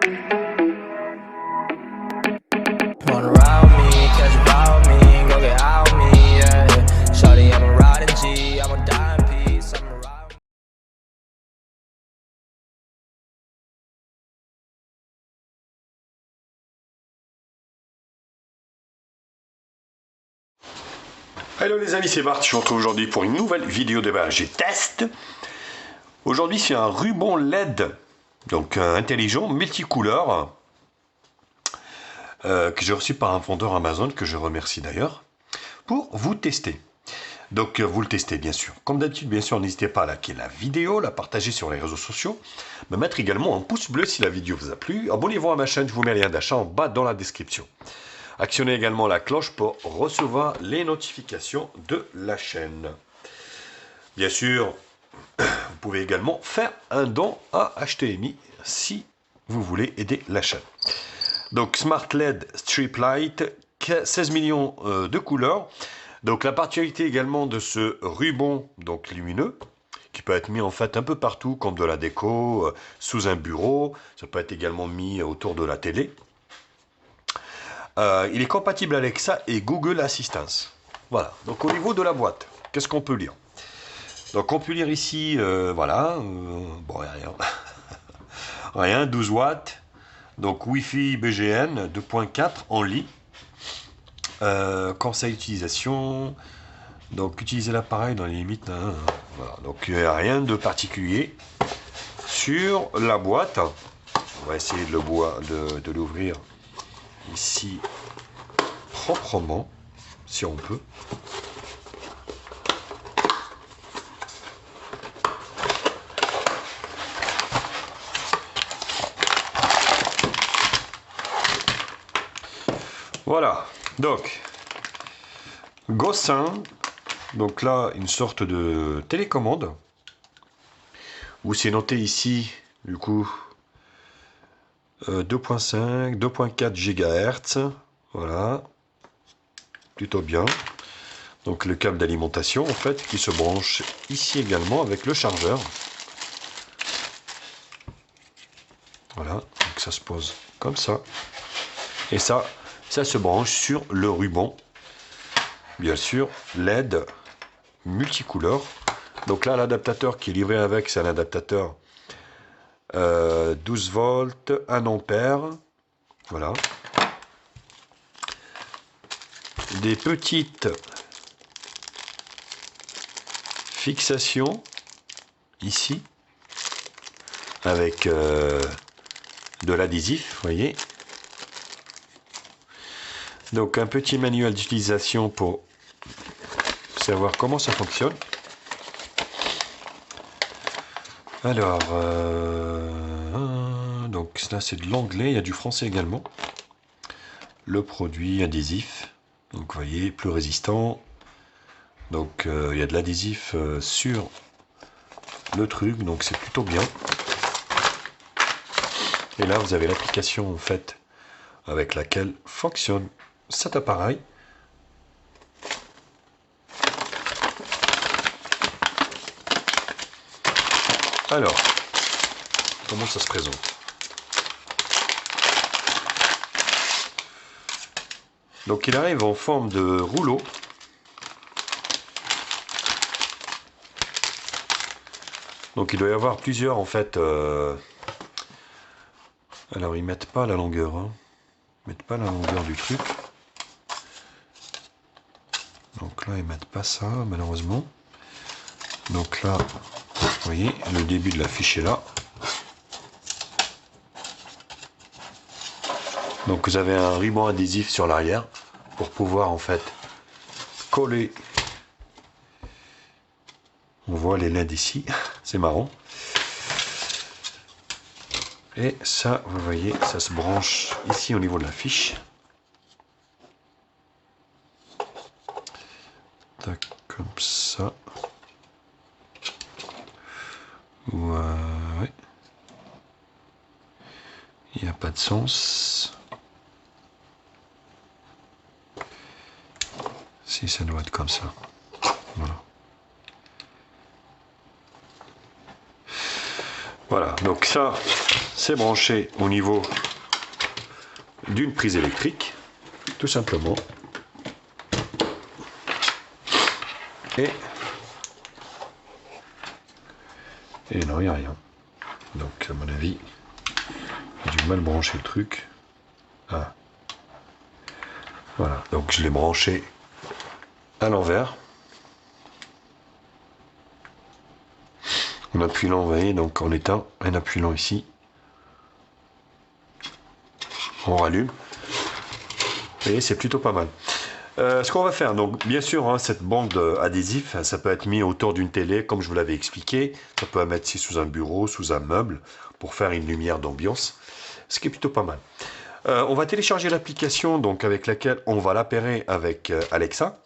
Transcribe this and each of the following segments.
Wanna ride me, catch a vibe me, go get out me, yeah. Shawty, I'm a riding G, I'm a dying piece, I'm a ride. Hello les amis, c'est Bart, je vous retrouve aujourd'hui pour une nouvelle vidéo de BG test. Aujourd'hui c'est un ruban LED, donc intelligent, multicouleur, que j'ai reçu par un vendeur Amazon, que je remercie d'ailleurs, pour vous tester. Donc vous le testez bien sûr. Comme d'habitude, bien sûr, n'hésitez pas à liker la vidéo, la partager sur les réseaux sociaux, me mettre également un pouce bleu si la vidéo vous a plu. Abonnez-vous à ma chaîne, je vous mets le lien d'achat en bas dans la description. Actionnez également la cloche pour recevoir les notifications de la chaîne. Bien sûr, vous pouvez également faire un don à HTMI si vous voulez aider la chaîne. Donc Smart LED Strip Light, 16 millions de couleurs. Donc la particularité également de ce ruban donc lumineux, qui peut être mis en fait un peu partout comme de la déco, sous un bureau, ça peut être également mis autour de la télé. Il est compatible Alexa et Google Assistance. Voilà, donc au niveau de la boîte, qu'est-ce qu'on peut lire? Donc on peut lire ici, voilà, bon rien, rien, 12 watts, donc Wi-Fi BGN 2.4 en lit, conseil d'utilisation, donc utiliser l'appareil dans les limites, voilà, donc il n'y a rien de particulier sur la boîte. On va essayer de l'ouvrir ici proprement, si on peut. Voilà, donc Gossin, donc là une sorte de télécommande où c'est noté ici du coup 2.5, 2.4 GHz, voilà, plutôt bien. Donc le câble d'alimentation en fait qui se branche ici également avec le chargeur. Voilà, donc ça se pose comme ça. Et ça se branche sur le ruban. Bien sûr, LED multicouleur. Donc là, l'adaptateur qui est livré avec, c'est un adaptateur 12 volts, 1 ampère. Voilà. Des petites fixations ici avec de l'adhésif, vous voyez. Donc un petit manuel d'utilisation pour savoir comment ça fonctionne. Alors, donc là c'est de l'anglais, il y a du français également. Le produit adhésif, donc vous voyez, plus résistant. Donc il y a de l'adhésif sur le truc, donc c'est plutôt bien. Et là vous avez l'application en fait avec laquelle fonctionne cet appareil. Alors, comment ça se présente? Donc il arrive en forme de rouleau. Donc il doit y avoir plusieurs en fait. Alors ils mettent pas la longueur, hein. Ils mettent pas la longueur du truc. Donc là ils mettent pas ça malheureusement. Donc là, vous voyez, le début de la fiche est là. Donc vous avez un ruban adhésif sur l'arrière pour pouvoir en fait coller. On voit les LED ici, c'est marrant. Et ça, vous voyez, ça se branche ici au niveau de la fiche. Tac, comme ça. Ouais. Il n'y a pas de sens. Si, ça doit être comme ça. Voilà. Voilà, donc ça, c'est branché au niveau d'une prise électrique, tout simplement. Et non, il n'y a rien. Donc, à mon avis, j'ai du mal brancher le truc. Ah. Voilà, donc je l'ai branché à l'envers. En appuyant, vous voyez, donc en éteint, en appuyant ici, on rallume. Et c'est plutôt pas mal. Ce qu'on va faire, donc bien sûr, hein, cette bande adhésif, ça peut être mis autour d'une télé, comme je vous l'avais expliqué. Ça peut être mettre ici sous un bureau, sous un meuble, pour faire une lumière d'ambiance, ce qui est plutôt pas mal. On va télécharger l'application donc avec laquelle on va l'appairer avec Alexa.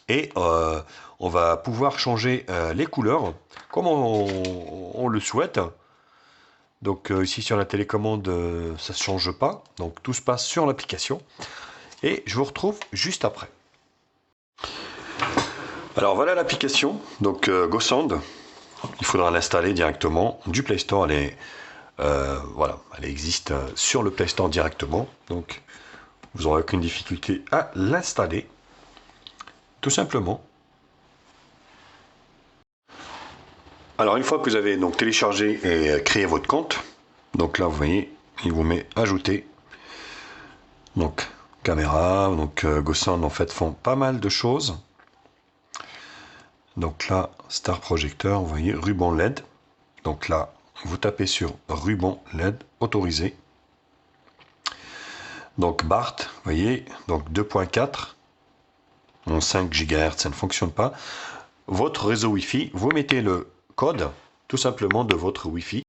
Et on va pouvoir changer les couleurs comme on le souhaite. Donc ici sur la télécommande, ça ne change pas. Donc tout se passe sur l'application. Et je vous retrouve juste après. Alors voilà l'application, donc GoSound. Il faudra l'installer directement du Play Store. Voilà, elle existe sur le Play Store directement. Donc vous n'aurez aucune difficulté à l'installer. Tout simplement. Alors une fois que vous avez donc téléchargé et créé votre compte, donc là vous voyez, il vous met ajouter. Donc caméra, donc GoSound en fait font pas mal de choses. Donc là, Star Projecteur, vous voyez, ruban LED. Donc là, vous tapez sur ruban LED autorisé. Donc BART, vous voyez, donc 2.4. En 5 GHz, ça ne fonctionne pas. Votre réseau Wi-Fi, vous mettez le code, tout simplement, de votre Wi-Fi.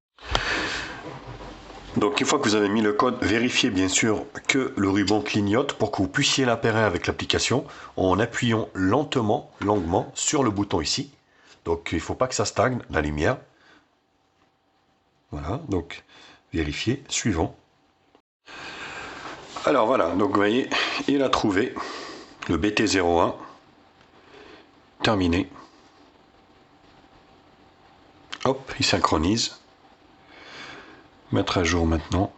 Donc une fois que vous avez mis le code, vérifiez bien sûr que le ruban clignote pour que vous puissiez l'appairer avec l'application en appuyant lentement, longuement sur le bouton ici. Donc il ne faut pas que ça stagne, la lumière. Voilà, donc vérifiez, suivant. Alors voilà, donc vous voyez, il a trouvé le BT01. Terminé. Hop, il synchronise. Mettre à jour maintenant.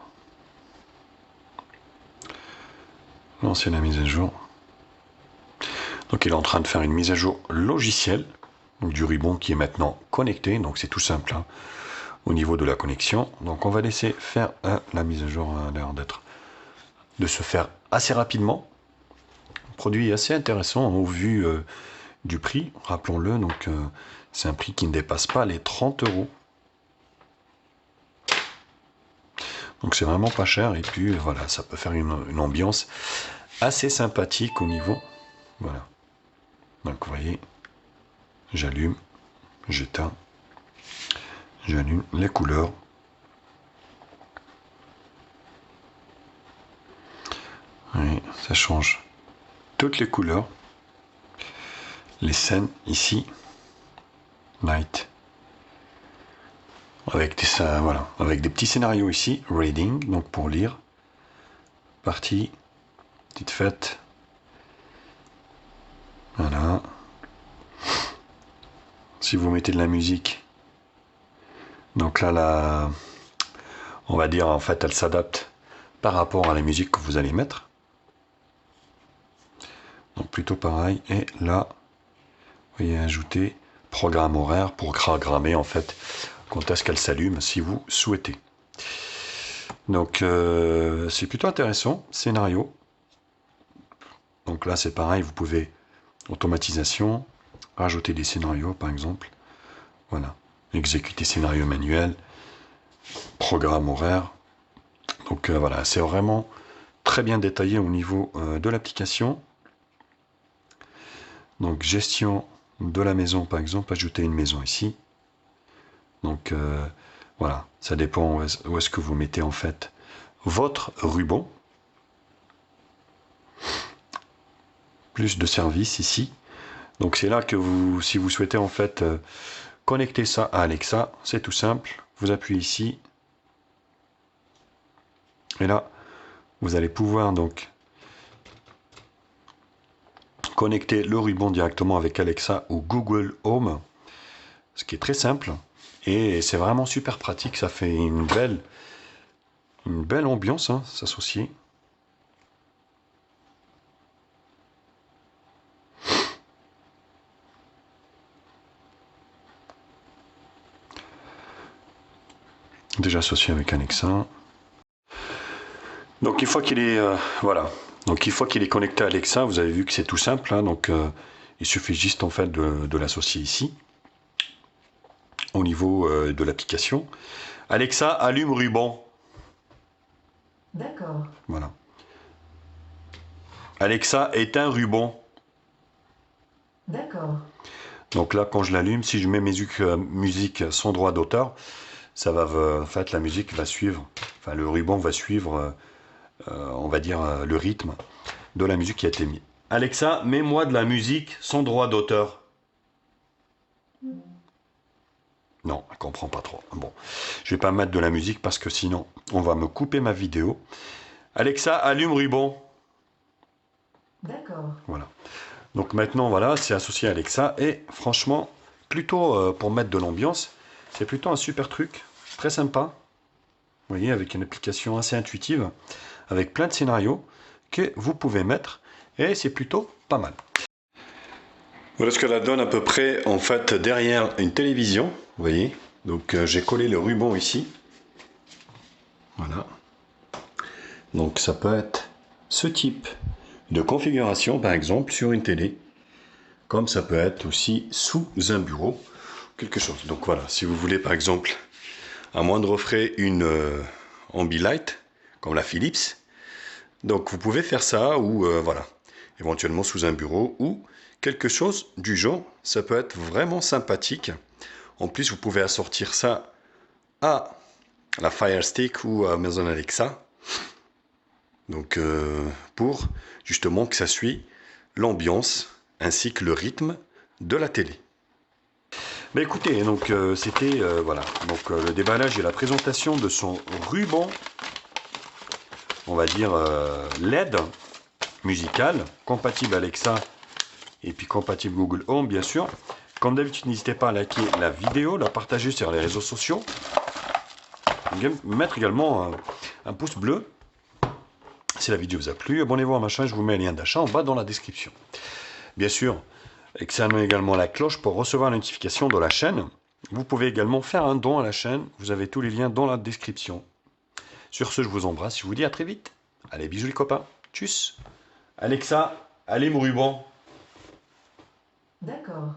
Lancer la mise à jour. Donc il est en train de faire une mise à jour logicielle. Donc du ruban qui est maintenant connecté. Donc c'est tout simple hein, au niveau de la connexion. Donc on va laisser faire la mise à jour a l'air de se faire assez rapidement. Produit assez intéressant au vu du prix. Rappelons-le, donc c'est un prix qui ne dépasse pas les 30 €. Donc c'est vraiment pas cher et puis voilà, ça peut faire une ambiance assez sympathique au niveau. Voilà. Donc vous voyez, j'allume, j'éteins, j'allume les couleurs. Oui, ça change toutes les couleurs. Les scènes ici, night. Avec des petits scénarios ici, reading, donc pour lire, partie, petite fête, voilà. Si vous mettez de la musique, donc là, on va dire en fait, elle s'adapte par rapport à la musique que vous allez mettre. Donc plutôt pareil, et là, vous voyez, ajouter programme horaire pour programmer en fait quand est-ce qu'elle s'allume si vous souhaitez. Donc c'est plutôt intéressant, scénario. Donc là c'est pareil, vous pouvez automatisation, rajouter des scénarios par exemple. Voilà, exécuter scénario manuel, programme horaire. Donc voilà, c'est vraiment très bien détaillé au niveau de l'application. Donc gestion de la maison par exemple, ajouter une maison ici. Donc voilà, ça dépend où est-ce que vous mettez en fait votre ruban. Plus de services ici. Donc c'est là que vous, si vous souhaitez en fait connecter ça à Alexa, c'est tout simple. Vous appuyez ici. Et là, vous allez pouvoir donc connecter le ruban directement avec Alexa ou Google Home. Ce qui est très simple. Et c'est vraiment super pratique, ça fait une belle ambiance, hein, s'associer. Déjà associé avec Alexa. Donc une fois qu'il est voilà. Donc une fois qu'il est connecté à Alexa, vous avez vu que c'est tout simple, hein, donc il suffit juste en fait de l'associer ici au niveau de l'application. Alexa, allume ruban. D'accord. Voilà. Alexa, éteins ruban. D'accord. Donc là, quand je l'allume, si je mets mes musiques sans droit d'auteur, ça va, en fait, la musique va suivre, enfin le ruban va suivre, on va dire, le rythme de la musique qui a été mise. Alexa, mets-moi de la musique sans droit d'auteur. Non, elle comprend pas trop. Bon, je vais pas mettre de la musique parce que sinon, on va me couper ma vidéo. Alexa, allume ruban. D'accord. Voilà. Donc maintenant, voilà, c'est associé à Alexa et franchement, plutôt pour mettre de l'ambiance, c'est plutôt un super truc, très sympa. Vous voyez, avec une application assez intuitive, avec plein de scénarios que vous pouvez mettre et c'est plutôt pas mal. Voilà ce que la donne à peu près en fait derrière une télévision, vous voyez. Donc j'ai collé le ruban ici. Voilà. Donc ça peut être ce type de configuration par exemple sur une télé, comme ça peut être aussi sous un bureau, quelque chose. Donc voilà, si vous voulez par exemple à moindre frais une Ambilight comme la Philips, donc vous pouvez faire ça ou voilà, éventuellement sous un bureau ou quelque chose du genre, ça peut être vraiment sympathique. En plus vous pouvez assortir ça à la Fire Stick ou à Amazon Alexa. Donc pour justement que ça suit l'ambiance ainsi que le rythme de la télé. Mais écoutez, donc c'était voilà, donc le déballage et la présentation de son ruban, on va dire LED musical, compatible Alexa et puis compatible Google Home bien sûr. Comme d'habitude, n'hésitez pas à liker la vidéo, la partager sur les réseaux sociaux, mettre également un pouce bleu si la vidéo vous a plu. Abonnez-vous à ma chaîne, je vous mets un lien d'achat en bas dans la description. Bien sûr, actionnez également la cloche pour recevoir la notification de la chaîne. Vous pouvez également faire un don à la chaîne, vous avez tous les liens dans la description. Sur ce, je vous embrasse, je vous dis à très vite. Allez, bisous les copains, tchuss. Alexa, allez mon ruban. D'accord.